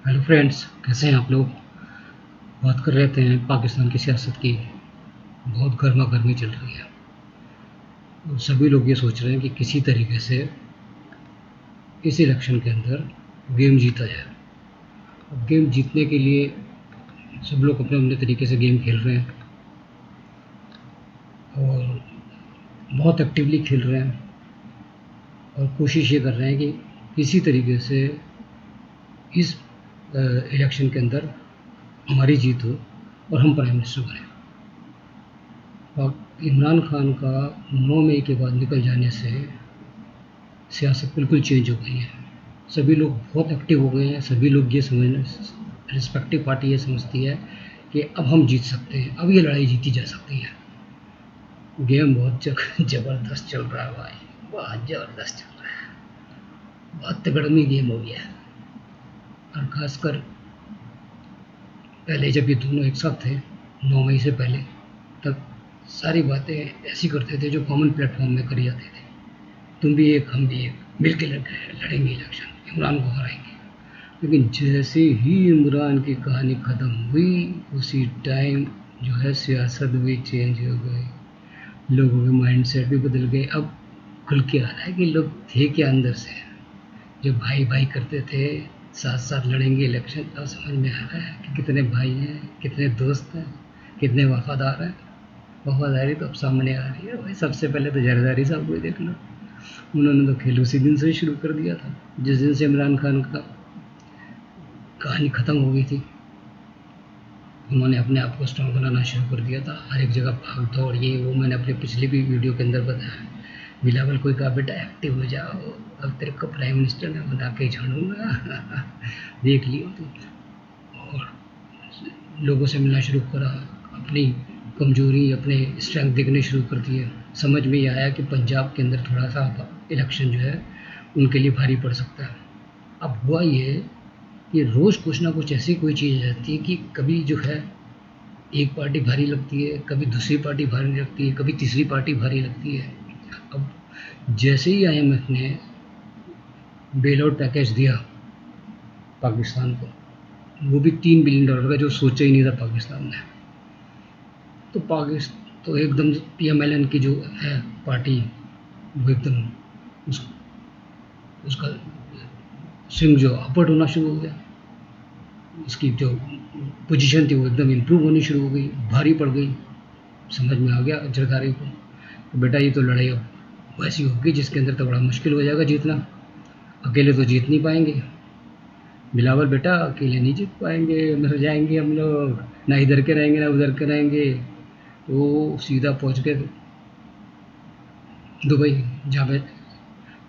Hello friends, कैसे हैं आप लोग। बात कर रहे थे पाकिस्तान की सियासत की। बहुत गर्मा गर्मी चल रही है और सभी लोग ये सोच रहे हैं कि किसी तरीके से इस इलेक्शन के अंदर गेम जीता जाए। अब गेम जीतने के लिए सब लोग अपने अपने तरीके से गेम खेल रहे हैं और बहुत एक्टिवली खेल रहे हैं और कोशिश ये कर रहे हैं कि किसी तरीके से इस इलेक्शन के अंदर हमारी जीत हो और हम प्राइम मिनिस्टर बने। इमरान खान का 9 मई के बाद निकल जाने से सियासत बिल्कुल चेंज हो गई है। सभी लोग बहुत एक्टिव हो गए हैं। सभी लोग ये समझ रिस्पेक्टिव पार्टी ये समझती है कि अब हम जीत सकते हैं, अब ये लड़ाई जीती जा सकती है। गेम बहुत ज़बरदस्त चल रहा है भाई, बहुत ज़बरदस्त चल रहा है। बहुत तगड़मी गेम हो गया है। और ख़ासकर पहले जब ये दोनों एक साथ थे 9 मई से पहले, तब सारी बातें ऐसी करते थे जो कॉमन प्लेटफॉर्म में करी जाती थी। तुम भी एक, हम भी एक, मिल के लड़ेंगे इलेक्शन, इमरान को हराएंगे। लेकिन जैसे ही इमरान की कहानी ख़त्म हुई, उसी टाइम जो है सियासत भी चेंज हो गई, लोगों के माइंड सेट भी बदल गए। अब खुल के आ रहा है कि लोग थे क्या अंदर से, जो भाई भाई करते थे साथ साथ लड़ेंगे इलेक्शन, अब समझ में आ रहा है कि कितने भाई हैं, कितने दोस्त हैं, कितने वफादार हैं। वफादारी तो अब सामने आ रही है भाई। सबसे पहले तो जरदारी साहब को देख लो, उन्होंने तो खेल उसी दिन से ही शुरू कर दिया था जिस दिन से इमरान खान का कहानी ख़त्म हो गई थी। उन्होंने अपने आप को स्ट्रॉन्ग बनाना शुरू कर दिया था। हर एक जगह भाग दौड़, ये वो। मैंने अपने पिछले भी वीडियो के अंदर बताया, बिलावल कोई कहा बेटा एक्टिव हो जाओ, अब तेरे को प्राइम मिनिस्टर में बना के छोड़ूंगा। देख लियो तो। और लोगों से मिलना शुरू करा, अपनी कमजोरी अपने स्ट्रेंथ देखने शुरू कर दिए। समझ में ये आया कि पंजाब के अंदर थोड़ा सा इलेक्शन जो है उनके लिए भारी पड़ सकता है। अब हुआ ये कि रोज़ कुछ ना कुछ ऐसी कोई चीज़ रहती है कि कभी जो है एक पार्टी भारी लगती है, कभी दूसरी पार्टी भारी लगती है, कभी तीसरी पार्टी भारी लगती है। अब जैसे ही IMF ने बेल आउट पैकेज दिया पाकिस्तान को, वो भी $3 बिलियन का, जो सोचा ही नहीं था पाकिस्तान ने, तो एकदम PMLN की जो है पार्टी, वो एकदम उसका स्विंग जो अपवर्ड होना शुरू हो गया। इसकी जो पोजीशन थी वो एकदम इम्प्रूव होनी शुरू हो गई, भारी पड़ गई। समझ में आ गया जरदारी को तो बेटा ये तो लड़ाई अब वैसी होगी जिसके अंदर तो बड़ा मुश्किल हो जाएगा जीतना। अकेले तो जीत नहीं पाएंगे बिलावल बेटा, अकेले नहीं जीत पाएंगे, मर जाएंगे हम लोग, ना इधर के रहेंगे ना उधर के रहेंगे। वो सीधा पहुंच गए दुबई, जहाँ पे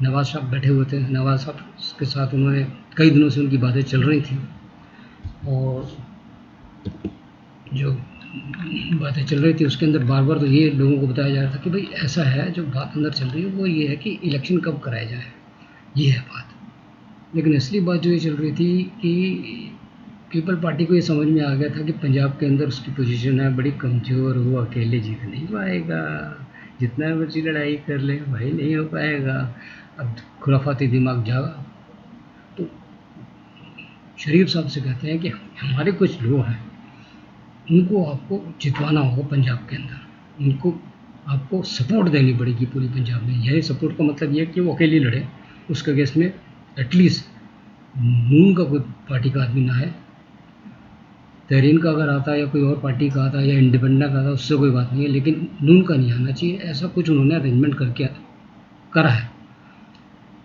नवाज साहब बैठे हुए थे। नवाज साहब के साथ उन्होंने कई दिनों से उनकी बातें चल रही थी और जो बातें चल रही थी उसके अंदर बार बार तो ये लोगों को बताया जा रहा था कि भाई ऐसा है, जो बात अंदर चल रही है वो ये है कि इलेक्शन कब कराया जाए, ये है बात। लेकिन असली बात जो ये चल रही थी कि पीपल पार्टी को ये समझ में आ गया था कि पंजाब के अंदर उसकी पोजीशन है बड़ी कमज़ोर, वो अकेले जीत नहीं पाएगा, जितना मर्जी लड़ाई कर ले भाई नहीं हो पाएगा। अब खुराफाती दिमाग जागा तो शरीफ साहब से कहते हैं कि हमारे कुछ लोग हैं, उनको आपको जितवाना होगा पंजाब के अंदर, उनको आपको सपोर्ट देनी पड़ेगी पूरी पंजाब में। यही सपोर्ट का मतलब ये है कि वो अकेली लड़े, उसके अगेंस्ट में एटलीस्ट नून का कोई पार्टी का आदमी ना है, तहरीन का अगर आता है या कोई और पार्टी का आता है या इंडिपेंडेंट का आता है उससे कोई बात नहीं है, लेकिन नून का नहीं आना चाहिए। ऐसा कुछ उन्होंने अरेंजमेंट करके करा है।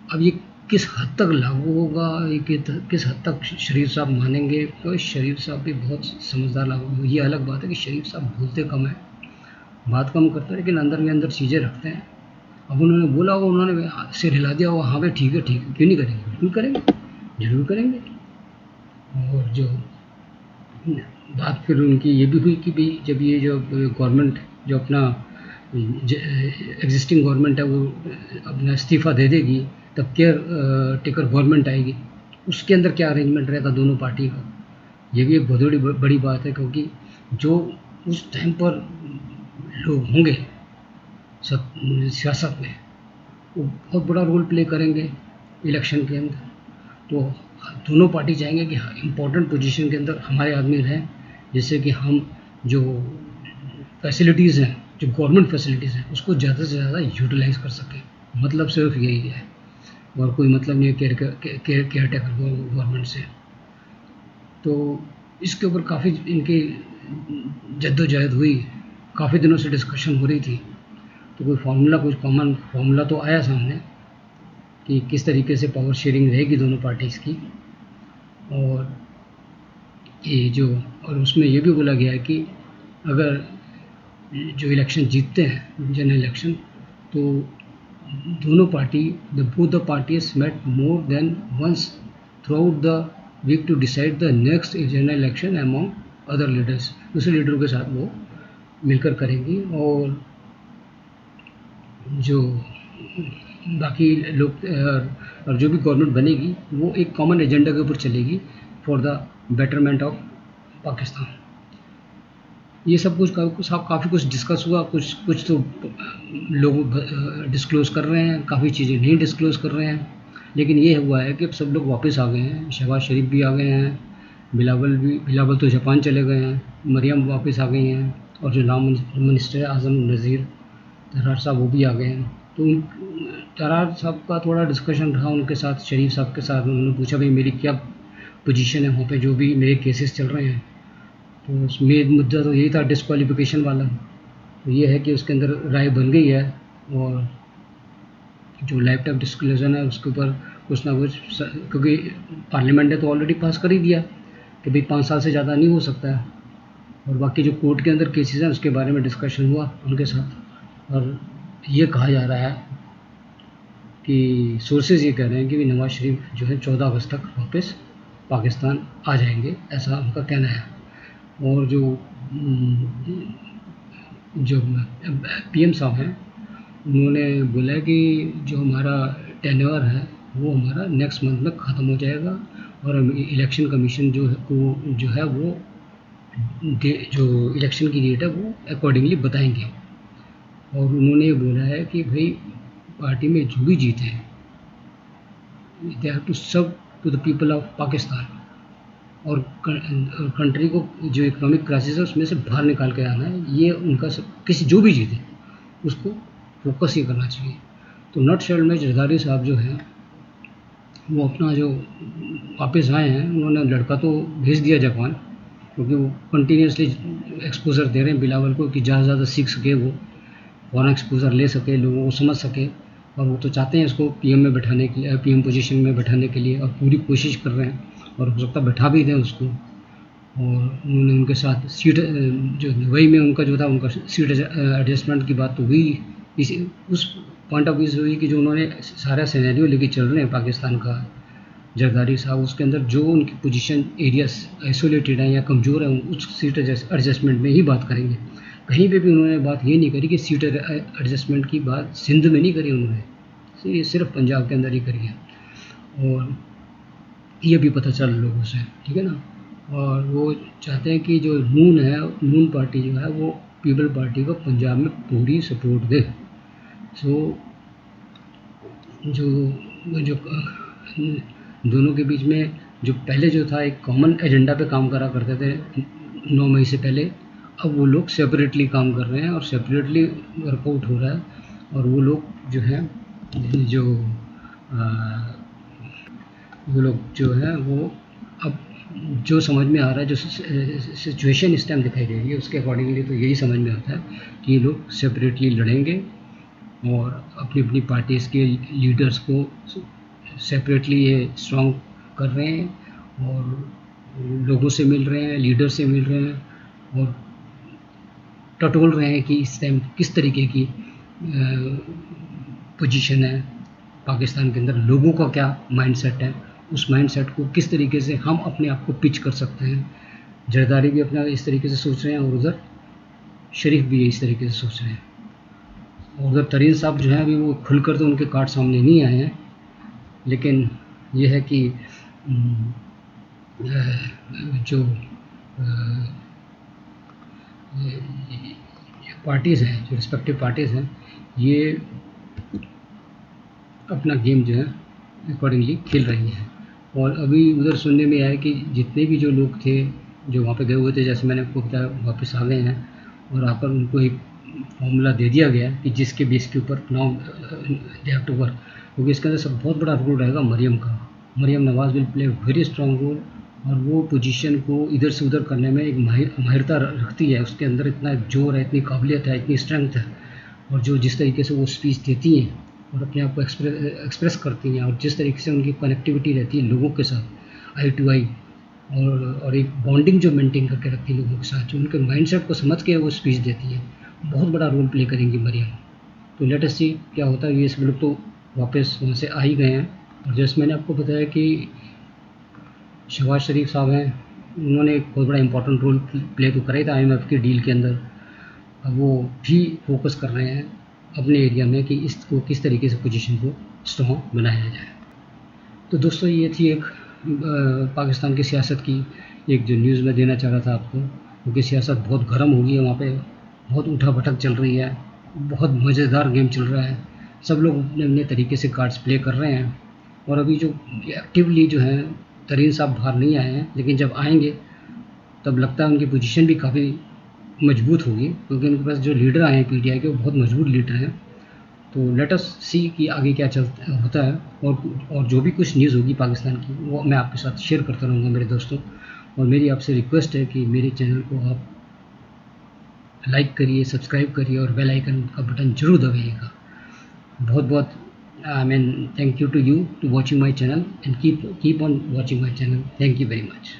अब ये किस हद तक लागू होगा, ये किस हद तक शरीफ साहब मानेंगे, तो शरीफ साहब भी बहुत समझदार लागू। ये अलग बात है कि शरीफ साहब बोलते कम है, बात कम करते हैं, लेकिन अंदर के अंदर चीज़ें रखते हैं। अब उन्होंने बोला होगा, उन्होंने सिर हिला दिया होगा, हाँ भाई ठीक है ठीक है, क्यों नहीं करेंगे, बिल्कुल करेंगे, ज़रूर करेंगे। और जो बात फिर उनकी ये भी हुई कि भाई जब ये जो गवर्नमेंट जो अपना एग्जिस्टिंग गवर्नमेंट है वो अपना इस्तीफ़ा दे देगी, तब केयर टेकर गवर्नमेंट आएगी, उसके अंदर क्या अरेंजमेंट रहेगा दोनों पार्टी का। ये भी एक बहुत बड़ी बात है, क्योंकि जो उस टाइम पर लोग होंगे सब सियासत में, वो बहुत बड़ा रोल प्ले करेंगे इलेक्शन के अंदर। तो दोनों पार्टी चाहेंगे कि इम्पोर्टेंट पोजीशन के अंदर हमारे आदमी रहें, जिससे कि हम जो फैसिलिटीज़ हैं, जो गवर्नमेंट फैसिलिटीज़ हैं, उसको ज़्यादा से ज़्यादा यूटिलाइज़ कर सकें। मतलब सिर्फ यही है, और कोई मतलब नहीं है केयर टेकर गवर्नमेंट से। तो इसके ऊपर काफ़ी इनकी जद्दोजहद हुई, काफ़ी दिनों से डिस्कशन हो रही थी। तो कोई फार्मूला, कुछ कॉमन फार्मूला तो आया सामने कि किस तरीके से पावर शेयरिंग रहेगी दोनों पार्टीज़ की। और ये जो, और उसमें ये भी बोला गया है कि अगर जो इलेक्शन जीतते हैं जनरल इलेक्शन, तो दोनों party, the both the parties met more than once throughout the week to decide the next general election among other leaders. दूसरे लीडरों के साथ वो मिलकर करेंगी, और जो बाकी लोग और जो भी गवर्नमेंट बनेगी वो एक कॉमन एजेंडा के ऊपर चलेगी for the betterment of Pakistan. ये सब कुछ काफ़ी कुछ डिस्कस हुआ। कुछ कुछ तो लोग डिस्क्लोज़ कर रहे हैं, काफ़ी चीज़ें नहीं डिस्क्लोज़ कर रहे हैं। लेकिन ये हुआ है कि अब सब लोग वापस आ गए हैं। शहबाज शरीफ भी आ गए हैं, बिलावल तो जापान चले गए हैं, मरियम वापस आ गई हैं, और जो नाम मिनिस्टर आज़म नज़ीर तरार साहब वो भी आ गए हैं। तो तरार साहब का थोड़ा डिस्कशन रहा उनके साथ, शरीफ साहब के साथ। उन्होंने पूछा भाई मेरी क्या पोजीशन है वहाँ पे, जो भी मेरे केसेस चल रहे हैं। तो उसमें मुद्दा तो यही था डिस्क्वालिफिकेशन वाला। तो ये है कि उसके अंदर राय बन गई है, और जो लाइफ टाइम डिस्क्लोजर है उसके ऊपर कुछ ना कुछ, क्योंकि पार्लियामेंट ने तो ऑलरेडी पास कर ही दिया कि भाई 5 साल से ज़्यादा नहीं हो सकता है। और बाकी जो कोर्ट के अंदर केसेस हैं उसके बारे में डिस्कशन हुआ उनके साथ। और ये कहा जा रहा है कि सोर्सेज ये कह रहे हैं कि नवाज शरीफ जो है 14 अगस्त तक वापस पाकिस्तान आ जाएंगे, ऐसा उनका कहना है। और जो पीएम साहब हैं उन्होंने बोला है कि जो हमारा टेन्योर है वो हमारा नेक्स्ट मंथ में ख़त्म हो जाएगा, और इलेक्शन कमीशन जो है वो जो इलेक्शन की डेट है वो अकॉर्डिंगली बताएंगे। और उन्होंने ये बोला है कि भाई पार्टी में जो भी जीते हैं they have to serve to the people of Pakistan, और कंट्री को जो इकोनॉमिक क्राइसिस है उसमें से बाहर निकाल के आना है। ये उनका किसी जो भी जीते उसको फोकस ये करना चाहिए। तो नॉट शेल में जरदारी साहब जो हैं वो अपना जो वापस आए हैं, उन्होंने लड़का तो भेज दिया जापान, क्योंकि वो कंटिन्यूसली एक्सपोजर दे रहे हैं बिलावल को कि ज़्यादा से ज़्यादा सीख सके, वो फॉरेन एक्सपोजर ले सके, लोगों को समझ सके। और वो तो चाहते हैं इसको पीएम में बैठाने के लिए, पीएम पोजीशन में बैठाने के लिए, और पूरी कोशिश कर रहे हैं, और हो सकता है बैठा भी दें उसको। और उन्होंने उनके साथ सीट जो दुबई में उनका जो था, उनका सीट एडजस्टमेंट की बात तो हुई, इसी उस पॉइंट ऑफ व्यू से हुई कि जो उन्होंने सारा सिनेरियो लेके चल रहे हैं पाकिस्तान का जरदारी साहब, उसके अंदर जो उनकी पोजीशन एरियाज आइसोलेटेड हैं या कमज़ोर हैं उस सीट एडजस्टमेंट में ही बात करेंगे। कहीं पे भी उन्होंने बात ये नहीं करी कि सीट एडजस्टमेंट की बात सिंध में नहीं करी उन्होंने, ये सिर्फ पंजाब के अंदर ही करी है। और ये भी पता चल लोगों से, ठीक है ना। और वो चाहते हैं कि जो नून पार्टी जो है वो पीपल पार्टी को पंजाब में पूरी सपोर्ट दे। सो जो दोनों के बीच में जो पहले जो था एक कॉमन एजेंडा पे काम करा करते थे 9 मई से पहले, अब वो लोग सेपरेटली काम कर रहे हैं और सेपरेटली वर्कआउट हो रहा है। और वो लोग जो हैं जो वो लोग जो है वो अब जो समझ में आ रहा है, जो सिचुएशन इस टाइम दिखाई दे रही है उसके अकॉर्डिंगली तो यही समझ में आता है कि ये लोग सेपरेटली लड़ेंगे, और अपनी अपनी पार्टीज़ के लीडर्स को सेपरेटली ये स्ट्रॉन्ग कर रहे हैं, और लोगों से मिल रहे हैं, लीडर से मिल रहे हैं, और टटोल रहे हैं कि इस टाइम किस तरीके की पोजीशन है पाकिस्तान के अंदर, लोगों का क्या माइंडसेट है, उस माइंडसेट को किस तरीके से हम अपने आप को पिच कर सकते हैं। जरदारी भी अपना इस तरीके से सोच रहे हैं, और उधर शरीफ भी इस तरीके से सोच रहे हैं। और उधर तरीन साहब जो हैं अभी वो खुलकर तो उनके कार्ड सामने नहीं आए हैं, लेकिन ये है कि जो पार्टीज़ हैं, जो रिस्पेक्टिव पार्टीज़ हैं, ये अपना गेम जो है अकॉर्डिंगली खेल रही हैं। और अभी उधर सुनने में आया कि जितने भी जो लोग थे जो वहाँ पे गए हुए थे, जैसे मैंने आपको बताया, वापस आ गए हैं और आकर उनको एक फॉर्मूला दे दिया गया कि जिसके बेस के ऊपर now they have to work, क्योंकि इसके अंदर सब बहुत बड़ा रोल रहेगा मरियम का। Maryam Nawaz will play very strong role, और वो पोजीशन को इधर से उधर करने में एक माहिरता रखती है, उसके अंदर इतना जोर है, इतनी काबिलियत है, इतनी स्ट्रेंथ है। और जो जिस तरीके से वो स्पीच देती हैं और अपने आप को एक्सप्रेस करती हैं, और जिस तरीके से उनकी कनेक्टिविटी रहती है लोगों के साथ, आई टू आई, और एक बॉन्डिंग जो मेंटेन करके रखती है लोगों के साथ, जो उनके माइंडसेट को समझ के वो स्पीच देती है, बहुत बड़ा रोल प्ले करेंगी मरियम। तो लेट अस सी क्या होता है। ये सब लोग तो वापस वहाँ से आ ही गए हैं, और जैसे मैंने आपको बताया कि शहबाज शरीफ साहब हैं, उन्होंने एक बहुत बड़ा इंपॉर्टेंट रोल प्ले तो करा ही था IMF की डील के अंदर। अब वो भी फोकस कर रहे हैं अपने एरिया में कि इसको किस तरीके से पोजीशन को स्ट्रॉन्ग बनाया जाए। तो दोस्तों ये थी एक पाकिस्तान की सियासत की एक जो न्यूज़ मैं देना चाह रहा था आपको, क्योंकि सियासत बहुत गर्म हो गई है वहाँ पे, बहुत उठा भटक चल रही है, बहुत मज़ेदार गेम चल रहा है, सब लोग अपने अपने तरीके से कार्ड्स प्ले कर रहे हैं। और अभी जो एक्टिवली जो है तरीन साहब बाहर नहीं आए हैं, लेकिन जब आएंगे तब लगता है उनकी पोजीशन भी काफ़ी मजबूत होगी, क्योंकि उनके पास जो लीडर आए हैं PTI के, वो बहुत मजबूत लीडर हैं। तो लेट अस सी कि आगे क्या चलता होता है, और जो भी कुछ न्यूज़ होगी पाकिस्तान की वो मैं आपके साथ शेयर करता रहूँगा मेरे दोस्तों। और मेरी आपसे रिक्वेस्ट है कि मेरे चैनल को आप लाइक करिए, सब्सक्राइब करिए, और बेल आइकन का बटन जरूर दबाइएगा। बहुत बहुत I mean thank you to you to watching my channel, and keep on watching my channel. Thank you very much.